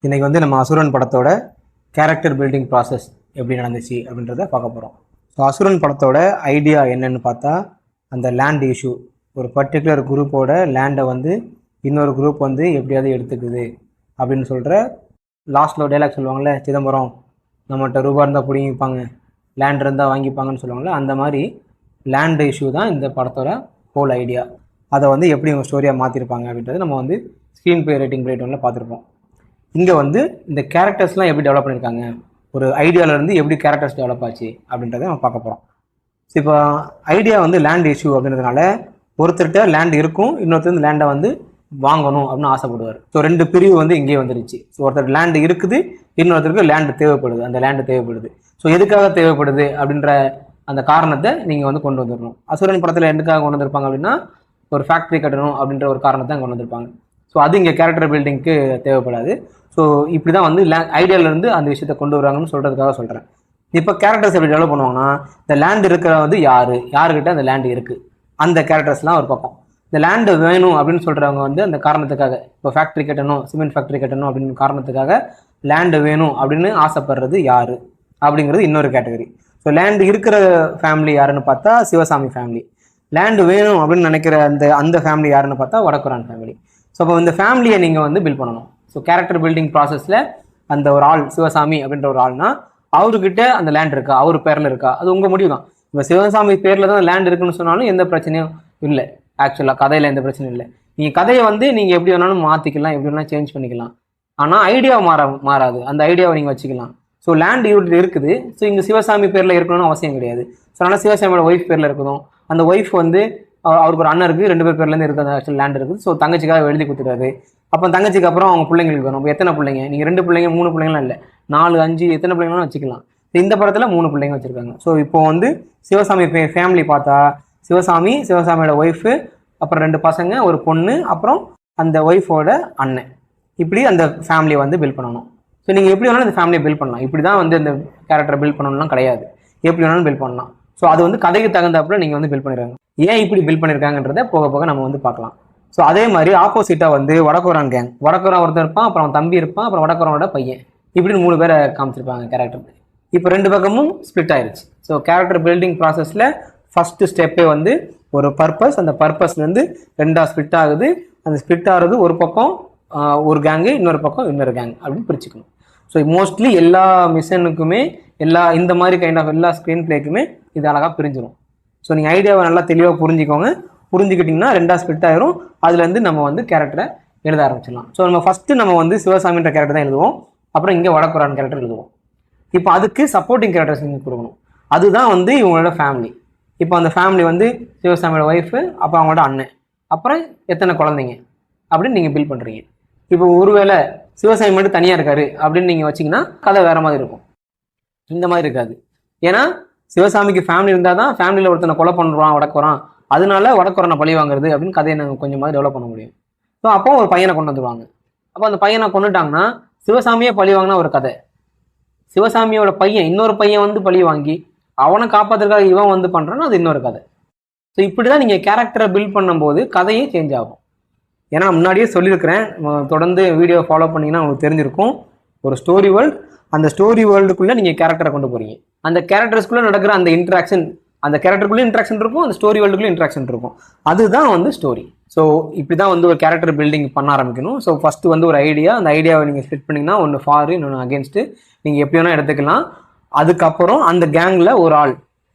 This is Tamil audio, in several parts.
இன்றைக்கி வந்து நம்ம அசுரன் படத்தோட கேரக்டர் பில்டிங் ப்ராசஸ் எப்படி நடந்துச்சு அப்படின்றத பார்க்க போகிறோம். ஸோ அசுரன் படத்தோட ஐடியா என்னன்னு பார்த்தா, அந்த லேண்ட் இஷ்யூ, ஒரு பர்டிகுலர் குரூப்போட லேண்டை வந்து இன்னொரு குரூப் வந்து எப்படியாவது எடுத்துக்குது அப்படின்னு சொல்கிற லாஸ்ட்டில் டைலாக் சொல்லுவாங்கள்ல, சிதம்பரம் நம்மகிட்ட ரூபா இருந்தால் பிடிங்கிப்பாங்க, லேண்ட் இருந்தால் வாங்கிப்பாங்கன்னு சொல்லுவாங்கள்ல, அந்த மாதிரி லேண்ட் இஷ்யூ தான் இந்த படத்தோட ஹோல் ஐடியா. அதை வந்து எப்படி இவங்க ஸ்டோரியாக மாற்றிருப்பாங்க அப்படின்றது நம்ம வந்து ஸ்க்ரீன் ப்ளே ரேட்டிங் ரேட் ஒன்றில் பார்த்துருப்போம். இங்கே வந்து இந்த கேரக்டர்ஸ்லாம் எப்படி டெவலப் பண்ணியிருக்காங்க, ஒரு ஐடியாவிலேருந்து எப்படி கேரக்டர்ஸ் டெவலப் ஆச்சு அப்படின்றத நம்ம பார்க்க போகிறோம். ஸோ இப்போ ஐடியா வந்து லேண்ட் இஷ்யூ அப்படின்றதுனால ஒருத்தர்கிட்ட லேண்ட் இருக்கும், இன்னொருத்தர் லேண்டை வந்து வாங்கணும் அப்படின்னு ஆசைப்படுவார். ஸோ ரெண்டு பிரிவு வந்து இங்கேயே வந்துருச்சு. ஸோ ஒருத்தர் லேண்டு இருக்குது, இன்னொருத்தருக்கு லேண்டு தேவைப்படுது, அந்த லேண்டு தேவைப்படுது. ஸோ எதுக்காக தேவைப்படுது அப்படின்ற அந்த காரணத்தை நீங்கள் வந்து கொண்டு வந்துடணும். அசுரன் படத்தில் எதுக்காக கொண்டு வந்திருப்பாங்க அப்படின்னா, ஒரு ஃபேக்ட்ரி கட்டணும் அப்படின்ற ஒரு காரணத்தை கொண்டு வந்திருப்பாங்க. ஸோ அது இங்கே கேரக்டர் பில்டிங்க்கு தேவைப்படாது. ஸோ இப்படி தான் வந்து ஐடியாவிலேருந்து அந்த விஷயத்தை கொண்டு வருவாங்கன்னு சொல்கிறதுக்காக சொல்கிறேன். இப்போ கேரக்டர்ஸ் எப்படி டெவலப் பண்ணுவாங்கன்னா, இந்த லேண்ட் இருக்கிற வந்து யாருக்கிட்ட அந்த லேண்டு இருக்குது, அந்த கேரக்டர்ஸ்லாம் ஒரு பக்கம். இந்த லேண்டு வேணும் அப்படின்னு சொல்கிறவங்க வந்து அந்த காரணத்துக்காக, இப்போ ஃபேக்ட்ரி கட்டணும், சிமெண்ட் ஃபேக்ட்ரி கட்டணும் அப்படின்னு காரணத்துக்காக லேண்டு வேணும் அப்படின்னு ஆசைப்படுறது யார் அப்படிங்கிறது இன்னொரு கேட்டகரி. ஸோ லேண்டு இருக்கிற ஃபேமிலி யாருன்னு பார்த்தா சிவசாமி ஃபேமிலி. லேண்டு வேணும் அப்படின்னு நினைக்கிற அந்த ஃபேமிலி யாருன்னு பார்த்தா வடக்குரான் ஃபேமிலி. ஸோ அப்போ இந்த ஃபேமிலியை நீங்கள் வந்து பில்ட் பண்ணணும். ஸோ கேரக்டர் பில்டிங் ப்ராசஸில் அந்த ஒரு ஆள் சிவசாமி அப்படின்ற ஒரு ஆள்னா, அவர்கிட்ட அந்த லேண்ட் இருக்கா, அவர் பேரில் இருக்கா, அது உங்கள் முடிவு தான். இப்போ சிவசாமி பேரில் தான் லேண்ட் இருக்குன்னு சொன்னாலும் எந்த பிரச்சனையும் இல்லை. ஆக்சுவலாக கதையில் எந்த பிரச்சனையும் இல்லை. நீங்கள் கதையை வந்து நீங்கள் எப்படி வேணாலும் மாற்றிக்கலாம், எப்படி வேணாலும் சேஞ்ச் பண்ணிக்கலாம். ஆனால் ஐடியா மாறாது. அந்த ஐடியாவை நீங்கள் வச்சுக்கலாம். ஸோ லேண்ட் இவர்கிட்ட இருக்குது. ஸோ இங்கே சிவசாமி பேரில் இருக்கணும்னு அவசியம் கிடையாது. ஸோ அதனால் சிவசாமியோட ஒய்ஃப் பேரில் இருக்கணும். அந்த ஒய்ஃப் வந்து அவருக்கு ஒரு அண்ணன் இருக்குது, 2 பேர் பேர்லேருந்து இருக்குது, ஆக்சுவல் லேண்ட் இருக்குது. ஸோ தங்கச்சிக்காக எழுதி கொடுத்துட்டாரு. அப்போ தங்கச்சிக்கு அப்புறம் அவங்க பிள்ளைங்களுக்கு வேணும். இப்போ எத்தனை பிள்ளைங்க, நீங்கள் 2 பிள்ளைங்க 3 பிள்ளைங்களாம் இல்லை, 4 5 எத்தனை பிள்ளைங்களும் வச்சுக்கலாம். இந்த படத்தில் 3 பிள்ளைங்க வச்சுருக்காங்க. ஸோ இப்போ வந்து சிவசாமி ஃபேமிலி பார்த்தா, சிவசாமியோட ஒய்ஃபு, அப்புறம் 2 பசங்க, ஒரு பொண்ணு, அப்புறம் அந்த ஒய்ஃபோட அண்ணன், இப்படி அந்த ஃபேமிலியை வந்து பில்ட் பண்ணணும். ஸோ நீங்கள் எப்படி வேணாலும் இந்த ஃபேமிலியை பில்ட் பண்ணலாம். இப்படி தான் வந்து இந்த கேரக்டரை பில்ட் பண்ணணும்லாம் கிடையாது, எப்படி வேணாலும் பில்ட் பண்ணலாம். ஸோ அது வந்து கதைக்கு தகுந்தாப்புல நீங்கள் வந்து பில்ட் பண்ணிடுறாங்க. ஏன் இப்படி பில்ட் பண்ணியிருக்காங்கன்றதை போக போக நம்ம வந்து பார்க்கலாம். ஸோ அதே மாதிரி ஆப்போசிட்டாக வந்து வடக்குரான் கேங், வடக்குரான் ஒருத்தர் இருப்பான், அப்புறம் அவன் தம்பி இருப்பான், அப்புறம் வடக்குரானோட பையன், இப்படின்னு 3 பேரை காமிச்சிருப்பாங்க கேரக்டர். இப்போ 2 பக்கமும் ஸ்ப்ளிட் ஆயிடுச்சு. ஸோ கேரக்டர் பில்டிங் ப்ராசஸில் ஃபஸ்ட்டு ஸ்டெப்பே வந்து ஒரு பர்பஸ், அந்த பர்பஸ்லேருந்து 2ஆக ஸ்ப்ளிட் ஆகுது. அந்த ஸ்ப்ளிட் ஆகிறது ஒரு பக்கம் ஒரு கேங்கு, இன்னொரு பக்கம் இன்னொரு கேங் அப்படின்னு பிரிச்சுக்கணும். ஸோ மோஸ்ட்லி எல்லா மிஷனுக்குமே, இந்த மாதிரி கைண்ட் ஆஃப் எல்லா ஸ்க்ரீன் பிளேக்குமே இது அழகாக பிரிஞ்சிடும். ஸோ நீங்கள் ஐடியாவை நல்லா தெளிவாக புரிஞ்சுக்கிட்டிங்கன்னா 2ஆக ஸ்ப்ளிட் ஆயிரும். அதுலேருந்து நம்ம வந்து கேரக்டரை எழுத ஆரம்பிச்சிடலாம். ஸோ நம்ம ஃபஸ்ட்டு நம்ம வந்து சிவசாமின்ற கேரக்டர் தான் எழுதுவோம், அப்புறம் இங்கே வடக்குரான் கேரக்டர் எழுதுவோம். இப்போ அதுக்கு சப்போர்ட்டிங் கேரக்டர்ஸ் நீங்கள் கொடுக்கணும். அதுதான் வந்து இவங்களோட ஃபேமிலி. இப்போ அந்த ஃபேமிலி வந்து சிவசாமியோட ஒய்ஃபு, அப்புறம் அவங்களோட அண்ணன், அப்புறம் எத்தனை குழந்தைங்க அப்படின்னு நீங்கள் பில்ட் பண்ணுறீங்க. இப்போ ஒருவேளை சிவசாமி மட்டும் தனியாக இருக்காரு அப்படின்னு நீங்கள் வச்சிங்கன்னா கதை வேறு மாதிரி இருக்கும். இந்த மாதிரி இருக்காது. ஏன்னா சிவசாமிக்கு ஃபேமிலி இருந்தால் தான் ஃபேமிலியில் ஒருத்தனை கொலை பண்ணுறான் வடக்குறான், அதனால வடக்குறானை பழி வாங்குறது அப்படின்னு கதையை நாங்கள் கொஞ்சம் மாதிரி டெவலப் பண்ண முடியும். ஸோ அப்போ ஒரு பையனை கொண்டு வந்துடுவாங்க. அப்போ அந்த பையனை கொண்டுட்டாங்கன்னா சிவசாமியே பழி வாங்கினா ஒரு கதை, சிவசாமியோட பையன் இன்னொரு பையன் வந்து பழி வாங்கி அவனை காப்பாற்றுறதுக்காக இவன் வந்து பண்ணுறான்னா அது இன்னொரு கதை. ஸோ இப்படி தான் நீங்கள் கேரக்டரை பில்ட் பண்ணும்போது கதையே சேஞ்ச் ஆகும். ஏன்னா முன்னாடியே சொல்லியிருக்கிறேன், தொடர்ந்து வீடியோ ஃபாலோ பண்ணிங்கன்னா உங்களுக்கு தெரிஞ்சிருக்கும். ஒரு ஸ்டோரி வேர்ல்டு, அந்த ஸ்டோரி வேர்ல்டுக்குள்ளே நீங்கள் கேரக்டரை கொண்டு போகிறீங்க. அந்த கேரக்டர்ஸ்குள்ளே நடக்கிற அந்த இன்ட்ராக்ஷன், அந்த கேரக்டருக்குள்ளே இன்ட்ராக்ஷன் இருக்கும், அந்த ஸ்டோரி வேர்ல்டுக்குள்ளே இன்ட்ராக்ஷன் இருக்கும். அதுதான் வந்து ஸ்டோரி. ஸோ இப்படி தான் வந்து ஒரு கேரக்டர் பில்டிங் பண்ண ஆரம்பிக்கணும். ஸோ ஃபஸ்ட்டு வந்து ஒரு ஐடியா, அந்த ஐடியாவை நீங்கள் ஸ்பிட் பண்ணிங்கன்னா ஒன்று ஃபார், இன்னொன்று அகேன்ஸ்ட்டு, நீங்கள் எப்படி வேணால் எடுத்துக்கலாம். அதுக்கப்புறம் அந்த கேங்கில் ஒரு ஆள்,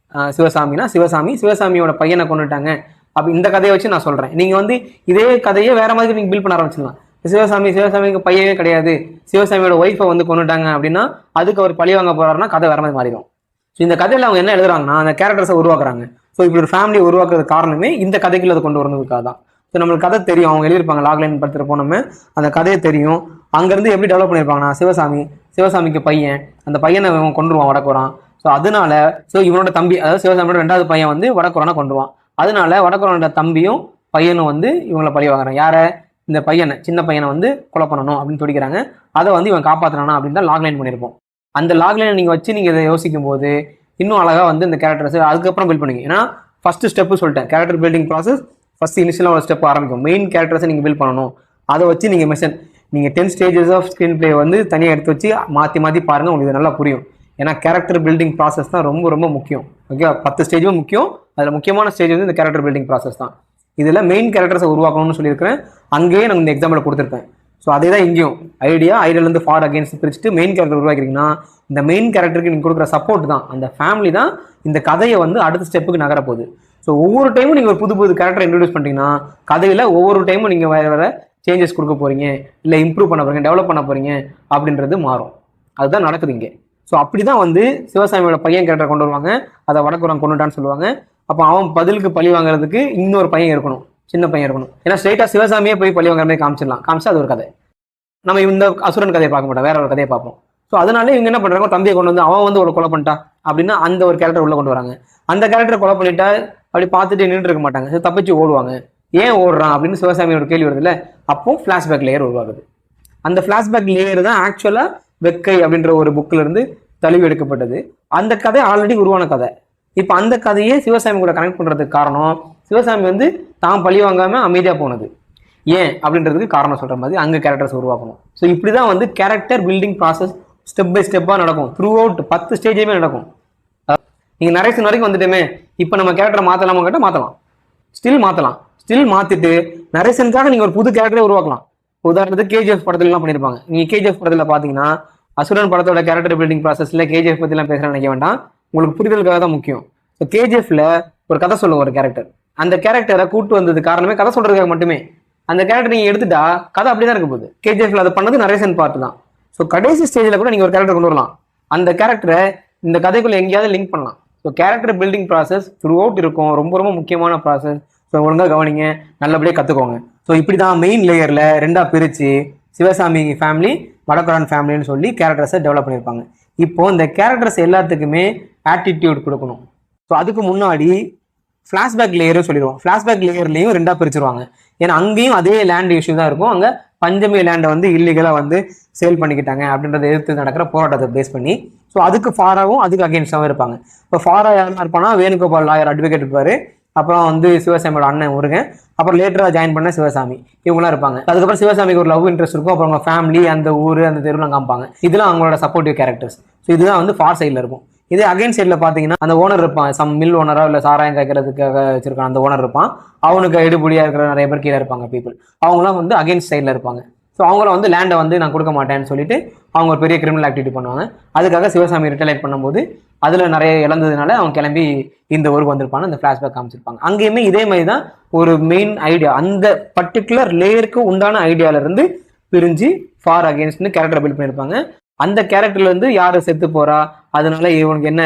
சிவசாமியோட பையனை கொண்டுட்டாங்க அப்போ இந்த கதையை வச்சு நான் சொல்கிறேன். நீங்கள் வந்து இதே கதையை வேறு மாதிரி நீங்கள் பில்ட் பண்ண ஆரம்பிச்சிடலாம். சிவசாமிக்கு பையனே கிடையாது, சிவசாமியோட ஒய்ஃபை வந்து கொண்டுட்டாங்க அப்படின்னா அதுக்கு அவர் பழி வாங்க போகிறாருன்னா கதை வேறு மாதிரி மாறிடும். ஸோ இந்த கதையில் அவங்க என்ன எழுதுறாங்கன்னா, அந்த கேரக்டர்ஸை உருவாக்குறாங்க. ஸோ இப்படி ஒரு ஃபேமிலியை உருவாக்குறது காரணமே இந்த கதைக்குள்ள அதை கொண்டு வரதுக்காக தான். ஸோ நம்மளுக்கு கதை தெரியும், அவங்க எழுதியிருப்பாங்க, லாக்லைன் படுத்துகிற நம்ம அந்த கதையை தெரியும். அங்கேருந்து எப்படி டெவலப் பண்ணியிருப்பாங்கன்னா, சிவசாமிக்கு பையன், அந்த பையனை இவன் கொண்டுருவான் வடக்குறான். ஸோ அதனால இவனோட தம்பி, அதாவது சிவசாமியோட 2வது பையன் வந்து வடக்குறானா கொண்டுருவான். அதனால வடக்குறானோட தம்பியும் பையனும் வந்து இவங்களை பழி வாங்குறான். யாரை? இந்த பையனை, சின்ன பையனை வந்து கொலை பண்ணணும் அப்படின்னு துடிக்கிறாங்க. அதை வந்து இவன் காப்பாற்றினானா அப்படின்னு தான் லாக்லைன் பண்ணியிருப்போம். அந்த லாக்லைனை நீங்கள் வச்சு நீங்கள் இதை யோசிக்கும் போது இன்னும் அழகாக வந்து இந்த கேரக்டர்ஸ் அதுக்கப்புறம் பில்ட் பண்ணுங்க. ஏன்னா ஃபஸ்ட்டு ஸ்டெப்பு சொல்லிட்டேன், கேரக்டர் பில்டிங் ப்ராசஸ் ஃபஸ்ட்டு இனிஷியலாக ஒரு ஸ்டெப் ஆரம்பிக்கும். மெயின் கேரக்டர்ஸை நீங்கள் பில்ட் பண்ணணும். அதை வச்சு நீங்கள் நீங்கள் 10 ஸ்டேஜஸ் ஆஃப் ஸ்க்ரீன் பிளே வந்து தனியாக எடுத்து வச்சு மாற்றி மாற்றி பாருங்கள், உங்களுக்கு நல்லா புரியும். ஏன்னா கேரக்டர் பில்டிங் ப்ராசஸ் தான் ரொம்ப ரொம்ப முக்கியம். ஓகே, 10 ஸ்டேஜும் முக்கியம். அதில் முக்கியமான ஸ்டேஜ் வந்து இந்த கேரக்டர் பில்டிங் ப்ராசஸ் தான். இதில் மெயின் கேரக்டர்ஸை உருவாக்கணும்னு சொல்லியிருக்கிறேன். அங்கேயே நான் இந்த எக்ஸாம்பிள் கொடுத்துருப்பேன். ஸோ அதே தான் இங்கேயும் ஐடியாலேருந்து ஃபார் அகேன்ஸ்ட் பிரிச்சுட்டு மெயின் கேரக்டர் உருவாக்கிறீங்கன்னா இந்த மெயின் கேரக்டருக்கு நீங்கள் கொடுக்குற சப்போர்ட் தான், அந்த ஃபேமிலி தான் இந்த கதையை வந்து அடுத்த ஸ்டெப்புக்கு நகர போகுது. ஸோ ஒவ்வொரு டைமும் நீங்கள் ஒரு புது புது கேரக்டர் இன்ட்ரடியூஸ் பண்ணிட்டீங்கன்னா கதையில் ஒவ்வொரு டைமும் நீங்கள் வேறு வேறு சேஞ்சஸ் கொடுக்க போகிறீங்க, இல்லை இம்ப்ரூவ் பண்ண போகிறீங்க, டெவலப் பண்ண போகிறீங்க அப்படின்றது மாறும். அதுதான் நடக்குது இங்கே. ஸோ அப்படி தான் வந்து சிவசாமியோட பையன் கேரக்டர் கொண்டு வருவாங்க. அதை வடக்குறம் கொண்டுட்டான்னு சொல்லுவாங்க. அப்போ அவன் பதிலுக்கு பழி வாங்குறதுக்கு இன்னொரு பையன் இருக்கணும், சின்ன பையன் இருக்கணும். ஏன்னா ஸ்ட்ரைட்டாக சிவசாமியே போய் பழி வாங்குற மாதிரி காமிச்சா அது ஒரு கதை. நம்ம இந்த அசுரன் கதையை பார்க்க மாட்டோம், வேற ஒரு கதையை பார்ப்போம். ஸோ அதனால இவங்க என்ன பண்ணுறாங்க, தம்பியை கொண்டு வந்து அவன் வந்து ஒரு கொலை பண்ணிட்டா அப்படின்னா அந்த ஒரு கேரக்டர் உள்ள கொண்டு வராங்க. அந்த கேரக்டரை கொலை பண்ணிட்டா அப்படி பார்த்துட்டு நின்று இருக்க மாட்டாங்க, சரி தப்பிச்சு ஓடுவாங்க. ஏன் ஓடுறான் அப்படின்னு சிவசாமியோட கேள்வி வருது இல்லை, அப்போ ஃப்ளாஷ்பேக் லேயர் உருவாகுது. அந்த ஃப்ளாஷ்பேக் லேயர் தான் ஆக்சுவலாக வெக்கை அப்படின்ற ஒரு புக்கில் இருந்து தழுவி எடுக்கப்பட்டது. அந்த கதை ஆல்ரெடி உருவான கதை. இப்போ அந்த கதையை சிவசாமி கூட கனெக்ட் பண்ணுறதுக்கு காரணம் சிவசாமி வந்து தான் பழி வாங்காமல் அமைதியாக போனது ஏன் அப்படின்றதுக்கு காரணம் சொல்கிற மாதிரி அங்கே கேரக்டர்ஸ் உருவாக்கணும். ஸோ இப்படி தான் வந்து character building process step by ஸ்டெப்பாக நடக்கும். த்ரூ அவுட் 10 ஸ்டேஜுமே நடக்கும். நீங்கள் நரேஷன் வரைக்கும் வந்துட்டுமே இப்போ நம்ம கேரக்டரை மாற்றலாமா கேட்டால் மாற்றலாம், ஸ்டில் மாற்றிட்டு நரேஷனுக்காக நீங்கள் ஒரு புது கேரக்டரை உருவாக்கலாம். உதாரணத்துக்கு கேஜிஎஃப் படத்துலலாம் பண்ணியிருப்பாங்க. நீங்கள் கேஜிஎஃப் படத்தில் பார்த்தீங்கன்னா அசுரன் படத்தோட கேரக்டர் பில்டிங் ப்ராசஸில் கேஜிஎஃப் பற்றிலாம் பேசுகிறேன் நினைக்க வேண்டாம், உங்களுக்கு புரிதலுக்காக தான் முக்கியம். ஸோ கேஜிஎஃப்ல ஒரு கதை சொல்லுவோம் ஒரு கேரக்டர், அந்த கேரக்டரை கூட்டு வந்தது காரணமே கதை சொல்றதுக்காக மட்டுமே. அந்த கேரக்டர் நீங்கள் எடுத்துட்டா கதை அப்படி தான் இருக்க போகுது. கேஜிஎஃப்ல அதை பண்ணது நரேஷன் பார்ட் தான். ஸோ கடைசி ஸ்டேஜில் கூட நீங்கள் ஒரு கேரக்டர் கொண்டு வரலாம், அந்த கேரக்டரை இந்த கதைக்குள்ள எங்கேயாவது லிங்க் பண்ணலாம். So character building process through out இருக்கும், ரொம்ப ரொம்ப முக்கியமான ப்ராசஸ். ஸோ ஒழுங்காக கவனிங்க, நல்லபடியாக கற்றுக்கோங்க. ஸோ இப்படி தான் மெயின் லேயரில் 2ஆக பிரித்து சிவசாமி ஃபேமிலி, வடக்குரான் ஃபேமிலின்னு சொல்லி கேரக்டர்ஸை டெவலப் பண்ணியிருப்பாங்க. இப்போ இந்த கேரக்டர்ஸ் எல்லாத்துக்குமே ஆட்டிடியூட் கொடுக்கணும். ஸோ அதுக்கு முன்னாடி ஃப்ளாஷ்பேக் லேயரும் சொல்லிடுவோம். ஃப்ளாஷ்பேக் லேயர்லையும் 2ஆக பிரிச்சுருவாங்க. ஏன்னா அங்கேயும் அதே லேண்ட் இஷ்யூ தான் இருக்கும். அங்கே பஞ்சமி லேண்டை வந்து இல்லீகலாக வந்து சேல் பண்ணிக்கிட்டாங்க அப்படின்றத எதிர்த்து நடக்கிற போராட்டத்தை பேஸ் பண்ணி. ஸோ அதுக்கு ஃபாராகவும் அதுக்கு அகேன்ஸ்டாகவும் இருப்பாங்க. இப்போ ஃபாரா யாருன்னா இருப்பானா, வேணுகோபால் லாயர் அட்வொகேட் இருப்பார், அப்புறம் வந்து சிவசாமியோட அண்ணன் முருகன், அப்புறம் லேட்டராக ஜாயின் பண்ண சிவசாமி, இவங்களாம் இருப்பாங்க. அதுக்கப்புறம் சிவசாமிக்கு ஒரு லவ் இன்ட்ரெஸ்ட் இருக்கும், அப்புறம் அவங்க ஃபேமிலி, அந்த ஊர், அந்த தெருவுலாம் காமிப்பாங்க. இதெல்லாம் அவங்களோட சப்போர்ட்டிவ் கேரக்டர்ஸ். ஸோ இதுதான் வந்து ஃபார் சைடில் இருக்கும். இதே அகைன் சைடில் பார்த்தீங்கன்னா அந்த ஓனர் இருப்பான், சம் மில் ஓனரா இல்லை சாராயம் காய்க்கிறதுக்காக வச்சிருக்கான் அந்த ஓனர் இருப்பான், அவனுக்கு எடுபடியாக இருக்கிற நிறைய பேர் கீழே இருப்பாங்க பீப்புள், அவங்களாம் வந்து அகைன்ஸ்ட் சைடில் இருப்பாங்க. ஸோ அவங்கள வந்து லேண்டை வந்து நான் கொடுக்க மாட்டேன்னு சொல்லிட்டு அவங்க ஒரு பெரிய கிரிமினல் ஆக்டிவிட்டி பண்ணுவாங்க. அதுக்காக சிவசாமி ரிட்டலைட் பண்ணும்போது அதில் நிறைய இழந்ததுனால அவன் கிளம்பி இந்த ஊருக்கு வந்திருப்பான்னு அந்த ஃப்ளாஷ்பேக் காமிச்சிருப்பாங்க. அங்கேயுமே இதே மாதிரி தான் ஒரு மெயின் ஐடியா, அந்த பர்டிகுலர் லேயருக்கு உண்டான ஐடியாவிலேருந்து பிரிஞ்சு ஃபார் அகேன்ஸ்ட்னு கேரக்டர் பில்ட் பண்ணியிருப்பாங்க. அந்த கேரக்டர்லேருந்து யார் செத்து போகிறா, அதனால இவனுக்கு என்ன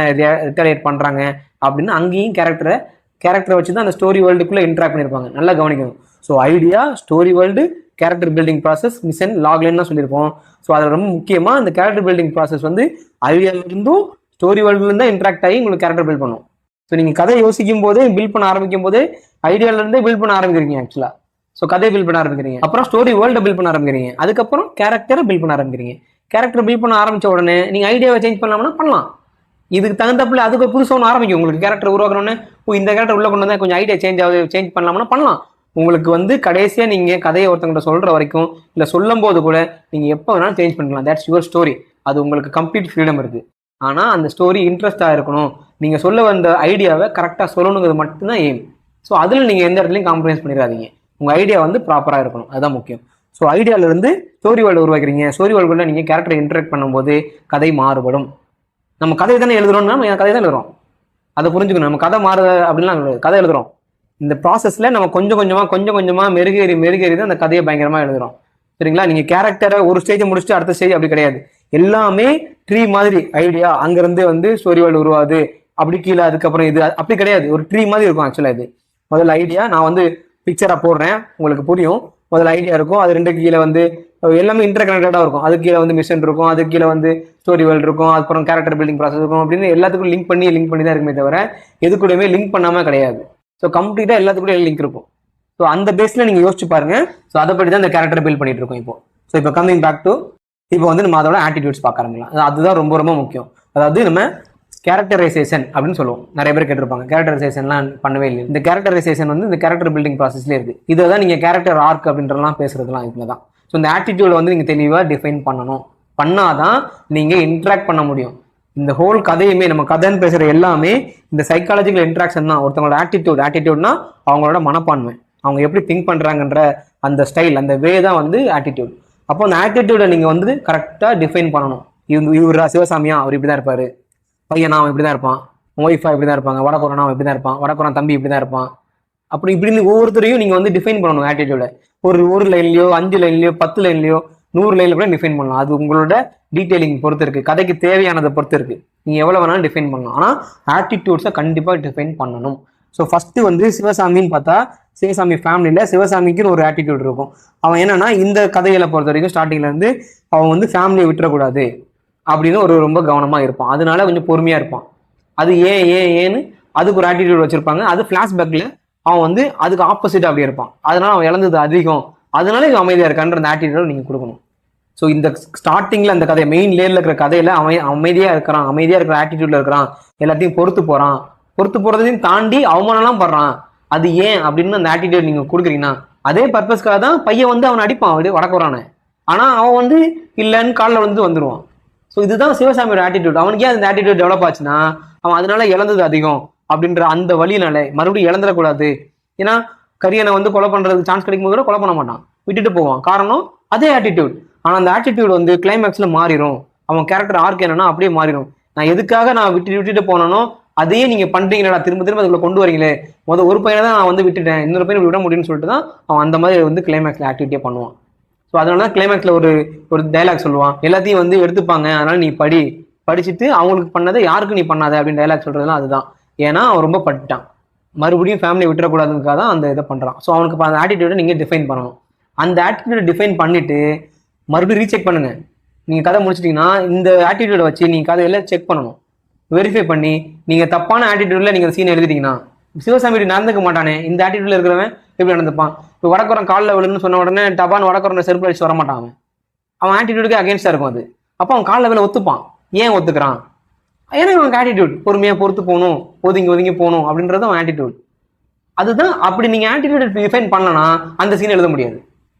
ரிட்டலைட் பண்ணுறாங்க அப்படின்னு அங்கேயும் கேரக்டரை வச்சு தான் அந்த ஸ்டோரி வேர்ல்டுக்குள்ளே இன்ட்ராக்ட் பண்ணியிருப்பாங்க. நல்லா கவனிக்கணும். So idea, story world, character building process, mission, logline தான் சொல்லியிருப்போம். ஸோ அதில் ரொம்ப முக்கியமாக அந்த கேரக்டர் பில்டிங் ப்ராசஸ் வந்து ஐடியாவிலிருந்தும் ஸ்டோரி வேர்ல்டுலேருந்து தான் இன்ட்ராக்ட் ஆகி உங்களுக்கு கேரக்டர் பில்ட் பண்ணும். ஸோ நீங்கள் கதை யோசிக்கும் போதே பில்ட் பண்ண ஆரம்பிக்கும் போதே ஐடியாவிலேருந்தே பில்ட் பண்ண ஆரம்பிக்கிறீங்க ஆக்சுவலாக. ஸோ கதையை பில்ட் பண்ண ஆரம்பிக்கிறீங்க, அப்புறம் ஸ்டோரி வேர்ல்டை பில்ட் பண்ண ஆரம்பிக்கிறீங்க, அதுக்கப்புறம் கேரக்டரை பில்ட் பண்ண ஆரம்பிக்கிறீங்க. கேரக்டர் பில்ட் பண்ண ஆரம்பித்த உடனே நீங்கள் ஐடியாவை சேஞ்ச் பண்ணலாம்னா பண்ணலாம். இதுக்கு தகுந்தப்பில் அதுக்கு ஒரு புதுசாக ஒன்று ஆரம்பிக்கும். உங்களுக்கு கேரக்டர் உருவாக்கணும்னு இந்த கேரக்டர் உள்ள கொண்டு வந்தால் கொஞ்சம் ஐடியா சேஞ்ச் பண்ணலாம்னா பண்ணலாம். உங்களுக்கு வந்து கடைசியாக நீங்கள் கதையை ஒருத்தங்கிட்ட சொல்கிற வரைக்கும் இல்லை சொல்லும் போது கூட நீங்கள் எப்போ வேணாலும் சேஞ்ச் பண்ணிக்கலாம். That's your story. அது உங்களுக்கு கம்ப்ளீட் ஃப்ரீடம் இருக்குது. ஆனால் அந்த ஸ்டோரி இன்ட்ரெஸ்ட்டாக இருக்கணும், நீங்கள் சொல்ல வந்த ஐடியாவை கரெக்டாக சொல்லணுங்கிறது மட்டும்தான் எய்ம். ஸோ அதில் நீங்கள் எந்த இடத்துலையும் காம்ப்ரமைஸ் பண்ணிடாதீங்க. உங்கள் ஐடியா வந்து ப்ராப்பராக இருக்கணும், அதுதான் முக்கியம். ஸோ ஐடியாவிலேருந்து ஸ்டோரி வேர்ல்டு உருவாக்குறீங்க. ஸ்டோரி வேர்ல்டுல நீங்கள் கேரக்டரை இன்டராக்ட் பண்ணும்போது கதை மாறுபடும். நம்ம கதை தானே எழுதுறோம்னா நம்ம கதை தான் எழுதுறோம், அதை புரிஞ்சுக்கணும். நம்ம கதை மாறுது அப்படின்லாம் கதை எழுதுறோம். இந்த ப்ராசஸில் நம்ம கொஞ்சம் கொஞ்சமாக மெருகேறி தான் அந்த கதையை பயங்கரமாக எழுதுறோம். சரிங்களா? நீங்கள் கேரக்டரை ஒரு ஸ்டேஜை முடிச்சுட்டு அடுத்த ஸ்டேஜ் அப்படி கிடையாது. எல்லாமே ட்ரீ மாதிரி ஐடியா, அங்கேருந்து வந்து ஸ்டோரி வேர்ல்டு உருவாது, அப்படி கீழே அதுக்கப்புறம் இது அப்படி கிடையாது. ஒரு ட்ரீ மாதிரி இருக்கும் ஆக்சுவலாக. இது முதல்ல ஐடியா, நான் வந்து பிக்சராக போடுறேன் உங்களுக்கு புரியும். முதல்ல ஐடியா இருக்கும், அது 2க்கு கீழே வந்து எல்லாமே இன்டர் கனெக்டடாக இருக்கும். அதுக்கு கீழே வந்து மிஷன் இருக்கும், அதுக்கு கீழே வந்து ஸ்டோரி வேர்ல்டு இருக்கும், அப்புறம் கேரக்டர் பில்டிங் ப்ராசஸ் இருக்கும். அப்படின்னு எல்லாத்துக்கும் லிங்க் பண்ணி தான் இருக்குமே தவிர எது கூடயுமே லிங்க் பண்ணாமல் கிடையாது. ஸோ கம்ப்ளீட்டாக எல்லாத்துக்கூட லிங்க் இருக்கும். ஸோ அந்த பேஸில் நீங்கள் யோசிச்சு பாருங்க. ஸோ அதை பற்றி தான் இந்த கேரக்டர் பில்ட் பண்ணிட்டு இருக்கோம் இப்போ. ஸோ இப்போ கம்மிங் பேக் டு இப்போ வந்து நம்ம அதோட ஆட்டிடியூட்ஸ் பார்க்க ஆரம்பிக்கலாம். அதுதான் ரொம்ப ரொம்ப முக்கியம். அதாவது நம்ம கேரக்டரைசேஷன் அப்படின்னு சொல்லுவோம். நிறைய பேர் கேட்டிருப்பாங்க கேரக்டரைசேஷன்லாம் பண்ணவே இல்லை. இந்த கேரக்டரைசேஷன் வந்து இந்த கேரக்டர் பில்டிங் ப்ராசஸ்லேயே இருக்குது. இதை தான் நீங்கள் கேரக்டர் ஆர்க் அப்படின்றலாம் பேசுறதுலாம் இதில் தான். ஸோ இந்த ஆட்டிடியூடை வந்து நீங்கள் தெளிவாக டிஃபைன் பண்ணணும். பண்ணாதான் நீங்கள் இன்ட்ராக்ட் பண்ண முடியும். இந்த ஹோல் கதையுமே நம்ம கதைன்னு பேசுகிற எல்லாமே இந்த சைக்காலஜிக்கல் இன்ட்ராக்ஷன் தான். ஒருத்தவங்களோட ஆட்டிடியூட்னா அவங்களோட மனப்பான்மை, அவங்க எப்படி திங்க் பண்ணுறாங்கன்ற அந்த ஸ்டைல், அந்த வே தான் வந்து ஆட்டிடியூட். அப்போ அந்த ஆட்டிடியூடை நீங்கள் வந்து கரெக்டாக டிஃபைன் பண்ணணும். இவர் சிவசாமியா, அவர் இப்படி தான் இருப்பார், பையனா அவன் இப்படி தான் இருப்பான், ஒய்ஃபா இப்படி தான் இருப்பாங்க, வடக்குறனா அவன் இப்படி தான் இருப்பான், வடக்குறன் தம்பி இப்படி தான் இருப்பான், அப்படி இப்படின்னு ஒவ்வொருத்தரையும் நீங்கள் வந்து டிஃபைன் பண்ணணும் ஆட்டிடியூட. ஒரு லைன்லையோ 5 லைன்லையோ 10 லைன்லையோ 100 லைன்ல கூட டிஃபைன் பண்ணலாம். அது உங்களோட டீட்டெயிலிங் பொறுத்து இருக்கு, கதைக்கு தேவையானதை பொறுத்து இருக்கு. நீங்க எவ்வளவு வேணாலும் டிஃபைன் பண்ணலாம். ஆனா ஆட்டிடியூட்ஸை கண்டிப்பா டிஃபைன் பண்ணணும். ஸோ ஃபர்ஸ்ட் வந்து சிவசாமின்னு பார்த்தா சிவசாமி ஃபேமிலியில சிவசாமிக்குன்னு ஒரு ஆட்டிடியூட் இருக்கும். அவன் என்னன்னா இந்த கதைகளை பொறுத்த வரைக்கும் ஸ்டார்டிங்ல இருந்து அவன் வந்து ஃபேமிலியை விட்டுறக்கூடாது அப்படின்னு ரொம்ப கவனமா இருப்பான். அதனால கொஞ்சம் பொறுமையா இருப்பான். அது ஏன்னு அதுக்கு ஒரு ஆட்டிடியூட் வச்சிருப்பாங்க. அது பிளாஷ்பேக்ல அவன் வந்து அதுக்கு ஆப்போசிட் அப்படி இருப்பான். அதனால அவன் இழந்தது அதிகம், அதனால இவன் அமைதியா இருக்கான்ற அந்த ஆட்டிடியூட் நீங்க கொடுக்கணும். ஸோ இந்த ஸ்டார்டிங்ல அந்த கதை மெயின் லேயர்ல இருக்கிற கதையில அவன் அமைதியா இருக்கிறான், அமைதியா இருக்கிற ஆட்டிடியூட்ல இருக்கிறான், எல்லாத்தையும் பொறுத்து போறதையும் தாண்டி அவமானம்லாம் படுறான். அது ஏன் அப்படின்னு அந்த ஆட்டிடியூட் நீங்க கொடுக்குறீங்கன்னா அதே பர்பஸ்க்காக தான் பையன் வந்து அவன் அடிப்பான், அப்படி வடக்குறான. ஆனா அவன் வந்து இல்லைன்னு காலில் வந்து வந்துருவான். ஸோ இதுதான் சிவசாமியோட ஆட்டிடியூட். அவனுக்கு ஏன் அந்த ஆட்டிடியூட் டெவலப் ஆச்சுன்னா அவன் அதனால இழந்தது அதிகம் அப்படின்ற அந்த வழியினால மறுபடியும் இழந்துடக்கூடாது. ஏன்னா கரியனை வந்து கொலை பண்றதுக்கு சான்ஸ் கிடைக்கும் போது கூட கொலை பண்ண மாட்டான், விட்டுட்டு போவான். காரணம் அதே ஆட்டிடியூட். ஆனா அந்த ஆட்டிடியூட் வந்து கிளைமேக்ஸ்ல மாறிடும். அவன் கேரக்டர் ஆர்க் என்னன்னா அப்படியே மாறிடும். நான் எதுக்காக நான் விட்டுட்டு போனனோ அதையே நீங்க பண்றீங்களா, திரும்ப அதுக்குள்ள கொண்டு வரீங்களே, ஒரு பையனை தான் நான் வந்து விட்டுட்டேன், இன்னொரு பையனை விட முடியும்னு சொல்லிட்டு தான் அவன் அந்த மாதிரி வந்து கிளைமேக்ஸ்ல ஆக்டிவிட்டியே பண்ணுவான். ஸோ அதனாலதான் கிளைமேக்ஸ்ல ஒரு டைலாக் சொல்லுவான், எல்லாத்தையும் வந்து எடுத்துப்பாங்க, அதனால நீ படிச்சுட்டு அவங்களுக்கு பண்ணதை யாருக்கு நீ பண்ணாத அப்படின்னு டைலாக் சொல்றதுலாம் அதுதான். ஏன்னா அவன் ரொம்ப பட்டுட்டான், மறுபடியும் ஃபேமிலியை விட்டுறக்கூடாதுக்காக தான் அந்த இதை பண்றான். ஸோ அவனுக்கு அந்த ஆட்டிடியூடை நீங்க டிஃபைன் பண்ணணும். அந்த ஆட்டிடியூடை டிஃபைன் பண்ணிட்டு மறுபடியும் ரீசெக் பண்ணுங்க. நீங்க கதை முடிச்சிட்டீங்கன்னா இந்த ஆட்டிடியூடை வச்சு நீங்க கதையெல்லாம் செக் பண்ணணும், வெரிஃபை பண்ணி. நீங்க தப்பான ஆட்டிடியூட்ல நீங்க சீன் எழுதிட்டீங்கன்னா சிவசாமி நடந்துக்க மாட்டானே, இந்த ஆட்டிடியூட்ல இருக்கிறவன் எப்படி நடந்துப்பான்? இப்போ வடக்குறம் காலில் விழுன்னு சொன்ன உடனே டபான்னு வடக்குறம் செருப்பு அடிச்சு வரமாட்டான். அவன் ஆட்டிடியூடுக்கு அகேன்ஸ்டா இருக்கும் அது. அப்போ அவன் காலில் விழ ஒத்துப்பான். ஏன் ஒத்துக்கிறான்? ஏன்னா அவனுக்கு ஆட்டிடியூட் பொறுமையா பொறுத்து போகணும், ஒதுங்கி போகணும் அப்படின்றது அவன் ஆட்டிடியூட். அதுதான். அப்படி நீங்க ஆட்டிடியூட் டிஃபைன் பண்ணலன்னா அந்த சீன் எழுத முடியாது.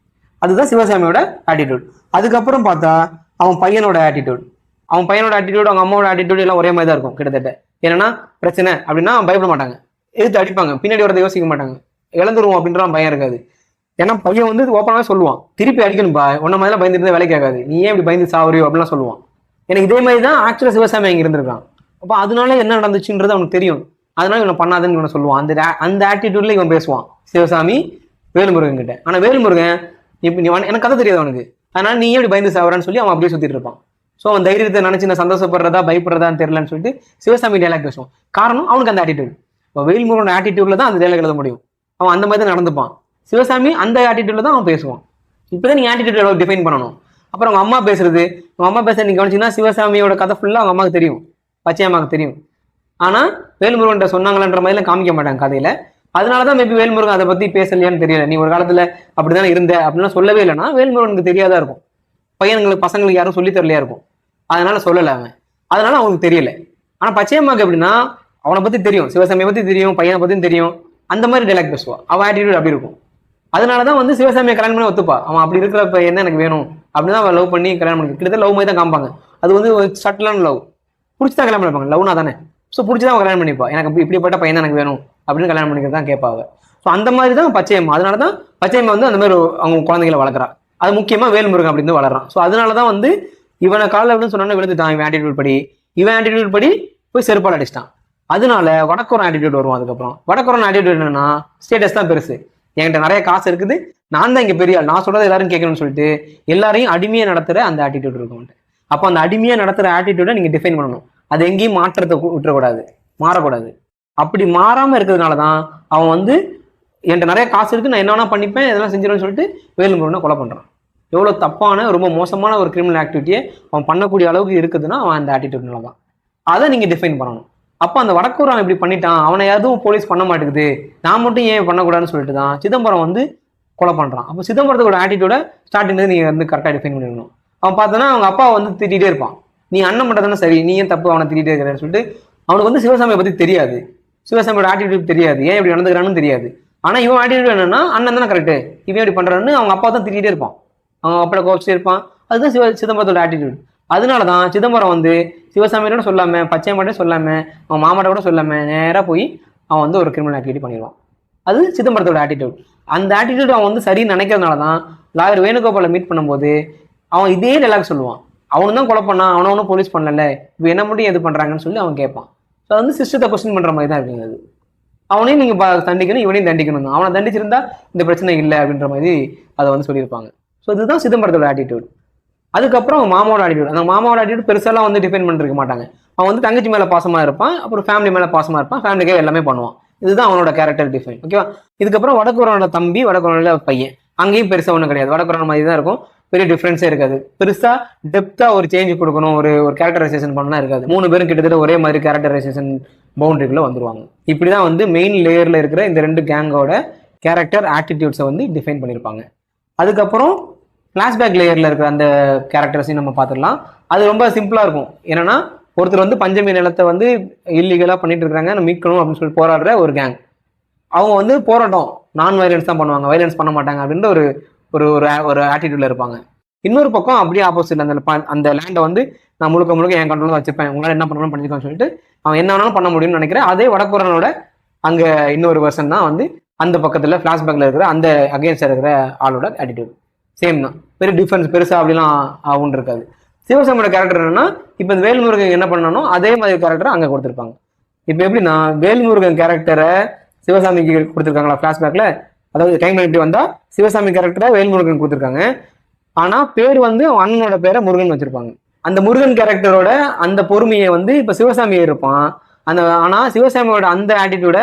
அதுதான் சிவசாமியோட ஆட்டிடியூட். அதுக்கப்புறம் பார்த்தா அவன் பையனோட ஆட்டிடியூட், அவங்க அம்மாவோட ஆட்டிடியூட் எல்லாம் ஒரே மாதிரி தான் இருக்கும் கிட்டத்தட்ட. என்னன்னா பிரச்சனை அப்படின்னா பயப்பட மாட்டாங்க, எதிர்த்து அடிப்பாங்க, பின்னாடி வரதை யோசிக்க மாட்டாங்க, இழந்துருவோம் அப்படின்ற பயம் இருக்காது. ஏன்னா பையன் வந்து ஓப்பனாவே சொல்லுவான், திருப்பி அடிக்கணும்பா, உன்ன மாதிரிலாம் பயந்துட்டு வேலைக்கு ஆகாது, நீ ஏன் இப்படி பயந்து சாவறியோ அப்படிலாம் சொல்லுவான். எனக்கு இதே மாதிரி தான் ஆக்சுவலா சிவசாமி அங்கே இருந்திருக்கான். அப்போ அதனால என்ன நடந்துச்சுன்றது அவனுக்கு தெரியும், அதனால இவனை பண்ணாதுன்னு இவனை சொல்லுவான். அந்த ஆட்டிடியூட்ல இவன் பேசுவான் சிவசாமி வேலுமுருகன் கிட்ட. ஆனா வேலுமுருகன் இப்ப எனக்கு கதை தெரியாது அவனுக்கு, அதனால நீ எப்படி பயந்து சாவறான்னு சொல்லி அவன் அப்படியே சுத்திட்டு இருப்பான். ஸோ அவன் தைரியத்தை நினைச்சு நான் சந்தோஷப்படுறதா பயப்படுறதான்னு தெரியலன்னு சொல்லிட்டு சிவசாமி டைலாக் பேசுவான். காரணம் அவனுக்கு அந்த ஆட்டிடியூட். இப்போ வேல்முருகன் ஆட்டிடியூட்ல தான் அந்த டைலாக் எழுத முடியும். அவன் அந்த மாதிரி தான் நடந்துப்பான். சிவசாமி அந்த ஆட்டிடியூட்ல தான் அவன் பேசுவான். இப்போதான் நீ ஆட்டிடியூட் டிஃபைன் பண்ணணும். அப்புறம் அவங்க அம்மா பேசுறது நீங்க கவனிச்சீங்கன்னா சிவசாமியோட கதை ஃபுல்லா அவங்க அம்மாவுக்கு தெரியும், பச்சையம்மாவுக்கு தெரியும். ஆனா வேல்முருகன் சொன்னாங்கன்ற மாதிரிலாம் காமிக்க மாட்டாங்க கதையில. அதனாலதான் மேபி வேல்முருகன் அதை பத்தி பேசலையான்னு தெரியல. நீ ஒரு காலத்துல அப்படிதானே இருந்த அப்படின்னா சொல்லவே இல்லைன்னா வேல்முருகனுக்கு தெரியாதா இருக்கும், பசங்களுக்கு யாரும் சொல்லி தரலையா இருக்கும், அதனால சொல்லல அவன், அதனால அவனுக்கு தெரியல. ஆனா பச்சையம்மாக்கு எப்படின்னா அவனை பத்தி தெரியும், சிவசாமியை பத்தி தெரியும், பையனை பத்தியும் தெரியும், அந்த மாதிரி டைலாக் பேசுவா. அவன் ஆட்டிடியூட் அப்படி இருக்கும். அதனாலதான் வந்து சிவசாமியை கல்யாணம் பண்ணி ஒத்துப்பா. அவன் அப்படி இருக்கிறப்ப என்ன எனக்கு வேணும் அப்படின்னு அவன் லவ் பண்ணி கல்யாணம் பண்ணி, கிட்டத்தட்ட லவ் மாதிரி தான் காமிப்பாங்க. அது வந்து சட்டலான லவ், பிடிச்சிதான் கல்யாணம் பண்ணிப்பாங்க, லவ்னா தானே. ஸோ பிடிச்சிதான் அவன் கல்யாணம் பண்ணிப்பா, எனக்கு இப்படிப்பட்ட பையன் தான் எனக்கு வேணும் அப்படின்னு கல்யாணம் பண்ணிக்கிறது தான் கேட்பாங்க. ஸோ அந்த மாதிரி தான் பச்சையம்மா. அதனாலதான் பச்சையம்மா வந்து அந்த மாதிரி அவங்க குழந்தைகளை வளர்க்குறா. அது முக்கியமா வேல்முருகன் அப்படின்னு வளர்றான். ஸோ அதனாலதான் வந்து இவனை காலில் விழுந்து சொன்னா விழுந்துட்டான். இவன் ஆட்டிடியூட் படி போய் செருப்பால் அடிச்சிட்டான். அதனால வடக்குறன் ஆட்டிடியூட் வருவான். அதுக்கப்புறம் வடக்குறன் ஆட்டிடியூட் என்னன்னா ஸ்டேட்டஸ் தான் பெருசு, என்கிட்ட நிறைய காசு இருக்குது, நான் தான் இங்க பெரிய ஆள், நான் சொல்றதை எல்லாரும் கேட்கணும்னு சொல்லிட்டு எல்லாரையும் அடிமையா நடத்துற அந்த ஆட்டிடியூட் இருக்கும். அப்போ அந்த அடிமையா நடத்துற ஆட்டிடியூட நீங்க டிஃபைன் பண்ணணும். அது எங்கேயும் மாற்றத்தை விட்டுறக்கூடாது, மாறக்கூடாது. அப்படி மாறாம இருக்கிறதுனாலதான் அவன் வந்து என்கிட்ட நிறைய காசு இருக்கு, நான் என்ன வேணா பண்ணிப்பேன், இதெல்லாம் செஞ்சிருவேன்னு சொல்லிட்டு வேலுமுருகனை கொலை பண்றான். எவ்வளவு தப்பான ரொம்ப மோசமான ஒரு கிரிமினல் ஆக்டிவிட்டியை அவன் பண்ணக்கூடிய அளவுக்கு இருக்குதுன்னா அவன் அந்த ஆட்டிடியூட்னால தான். அதை நீங்க டிஃபைன் பண்ணணும். அப்போ அந்த வடக்கூர் அவன் இப்படி பண்ணிட்டான், அவனை எதுவும் போலீஸ் பண்ண மாட்டேங்குது, நான் மட்டும் ஏன் பண்ணக்கூடாதுன்னு சொல்லிட்டு தான் சிதம்பரம் வந்து கொலை பண்றான். அப்போ சிதம்பரத்தோட ஆட்டிடியூட ஸ்டார்டிங்ல நீங்க வந்து கரெக்டாக டிஃபைன் பண்ணிடணும். அவன் பார்த்தோன்னா அவங்க அப்பா வந்து திட்டிகிட்டே இருப்பான், நீ அண்ணன் மட்டும் தானே சரி, நீ ஏன் தப்பு அவனை திட்டிகிட்டே இருக்கிறேன்னு சொல்லிட்டு. அவனுக்கு வந்து சிவசாமியை பத்தி தெரியாது, சிவசாமியோட ஆட்டிடியூட் தெரியாது, ஏன் இப்படி நடந்துக்கிறான்னு தெரியாது. ஆனா இவன் ஆட்டிடியூட் என்னன்னா அண்ணன் தானே கரெக்டு, இவன் இப்படி பண்றான்னு அவங்க அப்பா தான் திட்டிகிட்டே இருப்பான். அவன் அப்பட கோபிச்சு இருப்பான். அதுதான் சிதம்பரத்தோட ஆட்டிடியூட். அதனால தான் சிதம்பரம் வந்து சிவசாமியோட சொல்லாம, பச்சை மட்டும் சொல்லாம, அவன் மாமாட்ட கூட சொல்லாம நேராக போய் அவன் வந்து ஒரு கிரிமினல் ஆக்டிவிட்டி பண்ணிடுவான். அது சிதம்பரத்தோட ஆட்டிடியூட். அந்த ஆட்டிடியூட் அவன் வந்து சரின்னு நினைக்கிறதுனால தான் லாயர் வேணுகோபாலை மீட் பண்ணும்போது அவன் இதே டைலாக் சொல்லுவான். அவனு தான் கொலை பண்ணான், அவனும் போலீஸ் பண்ணல, இப்போ என்ன மட்டும் எது பண்றாங்கன்னு சொல்லி அவன் கேட்பான். ஸோ அது வந்து சிஸ்டத்தை கொஸ்டின் பண்ற மாதிரி தான் இருக்குங்க. அது அவனையும் நீங்க தண்டிக்கணும், இவனையும் தண்டிக்கணும் தான். அவனை தண்டிச்சிருந்தா இந்த பிரச்சனை இல்லை அப்படின்ற மாதிரி அதை வந்து சொல்லியிருப்பாங்க. ஸோ இதுதான் சிதம்பரத்தோட ஆட்டிடியூட். அதுக்கப்புறம் மாமாவோட ஆட்டிடியூட். அந்த மாமாவோட ஆட்டிடியூட் பெருசாலாம் வந்து டிஃபைன் பண்ணிருக்க மாட்டாங்க. அவன் வந்து தங்கச்சி மேல பாசமா இருப்பான், அப்புறம் ஃபேமிலி மேல பாசமா இருப்பான், ஃபேமிலிக்கே எல்லாமே பண்ணுவான். இதுதான் அவனோட கேரக்டர் டிஃபைன். ஓகேவா? இதுக்கப்புறம் வடக்குறவனோட தம்பி, வடக்குறவனோட பையன். அங்கேயும் பெருசா ஒன்றும் கிடையாது. வடக்குறவன் மாதிரி தான் இருக்கும், பெரிய டிஃபரன்ஸே இருக்காது. பெருசா டெப்தா ஒரு சேஞ்ச் கொடுக்கணும், ஒரு கேரக்டரைசேஷன் பண்ணலாம் இருக்காது. 3 பேரும் கிட்டத்தட்ட ஒரே மாதிரி கேரக்டரைசேஷன் பவுண்டரிக்குள்ள வந்துருவாங்க. இப்படிதான் வந்து மெயின் லேயர்ல இருக்கிற இந்த 2 கேங்கோட கேரக்டர் ஆட்டிடியூட்ஸை வந்து டிஃபைன் பண்ணியிருப்பாங்க. அதுக்கப்புறம் ஃபிளாஷ்பேக் லேயர்ல இருக்கிற அந்த கேரக்டர்ஸையும் நம்ம பார்த்துடலாம். அது ரொம்ப சிம்பிளா இருக்கும். என்னன்னா, ஒருத்தர் வந்து பஞ்சமி நிலத்தை வந்து இல்லீகலா பண்ணிட்டு இருக்காங்க, மீட்கணும் அப்படின்னு சொல்லி போராடுற ஒரு கேங். அவங்க வந்து போராட்டம் நான் வயலன்ஸ் தான் பண்ணுவாங்க, வயலன்ஸ் பண்ண மாட்டாங்க அப்படின்ற ஒரு ஒரு ஒரு ஆட்டிடியூட்ல இருப்பாங்க. இன்னொரு பக்கம் அப்படியே ஆப்போசிட், அந்த லேண்டை வந்து நான் முழுக்க என் கண்ட்ரோல் தான் வச்சுப்பேன், உங்களால் என்ன பண்ணணும் பண்ணிக்கலாம்னு சொல்லிட்டு அவன் என்ன வேணாலும் பண்ண முடியும்னு நினைக்கிறேன். அதே வடக்குறனோட அங்க இன்னொரு வெர்ஷன் தான் வந்து அந்த பக்கத்துல ஃபிளாஷ்பேக்ல இருக்கிற அந்த அகேன்ஸ்ட் இருக்கிற ஆளோட ஆட்டிடியூட் சேம் தான். பெரிய டிஃபரன்ஸ் பெருசா அப்படிலாம் ஆகும்னு இருக்காது. சிவசாமியோட கேரக்டர் என்னன்னா, இப்போ இந்த வேல்முருகன் என்ன பண்ணானோ அதே மாதிரி கேரக்டர் அங்க கொடுத்துருப்பாங்க. இப்போ எப்படின்னா, வேல்முருகன் கேரக்டரை சிவசாமிக்கு கொடுத்துருக்காங்களா ஃபிளாஷ்பேக்ல, அதாவது டைம் இப்படி வந்தா சிவசாமி கேரக்டரை வேல்முருகன் கொடுத்துருக்காங்க. ஆனா பேர் வந்து அண்ணனோட பேரை முருகன் வச்சிருப்பாங்க. அந்த முருகன் கேரக்டரோட அந்த பொறுமையை வந்து இப்ப சிவசாமி இருப்பான். ஆனா சிவசாமியோட அந்த ஆட்டிடியூட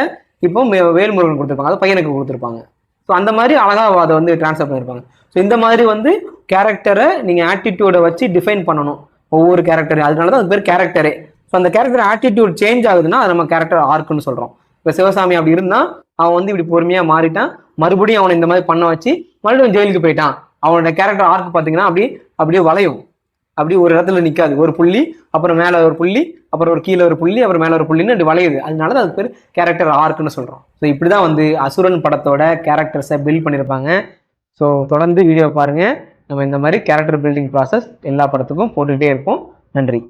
இப்போ வேல்முருகன் கொடுத்துருப்பாங்க, அது பையனுக்கு கொடுத்துருப்பாங்க. ஸோ அந்த மாதிரி அழகா அதை வந்து டிரான்ஸ்ஃபர் பண்ணியிருப்பாங்க. ஸோ இந்த மாதிரி வந்து கேரக்டரை நீங்க ஆட்டிடியூட வச்சு டிஃபைன் பண்ணணும் ஒவ்வொரு கேரக்டர். அதனாலதான் அது பேர் கேரக்டரே. ஸோ அந்த கேரக்டர் ஆட்டிடியூட் சேஞ்ச் ஆகுதுன்னா அது நம்ம கேரக்டர் ஆர்க்குன்னு சொல்றோம். இப்போ சிவசாமி அப்படி இருந்தா அவன் வந்து இப்படி பொறுமையா மாறிட்டான், மறுபடியும் அவனை இந்த மாதிரி பண்ண வச்சு மறுபடியும் ஜெயிலுக்கு போயிட்டான். அவனோட கேரக்டர் ஆர்க் பார்த்தீங்கன்னா அப்படியே வளையும், அப்படியே ஒரு இடத்துல நிற்காது. ஒரு புள்ளி, அப்புறம் மேலே ஒரு புள்ளி, அப்புறம் ஒரு கீழே ஒரு புள்ளி, அப்புறம் மேலே ஒரு புள்ளின்னு அப்படி வளையுது. அதனால தான் அது பேர் கேரக்டர் ஆர்க்குன்னு சொல்கிறோம். ஸோ இப்படி தான் வந்து அசுரன் படத்தோட கேரக்டர்ஸை பில்ட் பண்ணியிருப்பாங்க. ஸோ தொடர்ந்து வீடியோ பாருங்கள். நம்ம இந்த மாதிரி கேரக்டர் பில்டிங் ப்ராசஸ் எல்லா படத்துக்கும் போட்டுக்கிட்டே இருப்போம். நன்றி.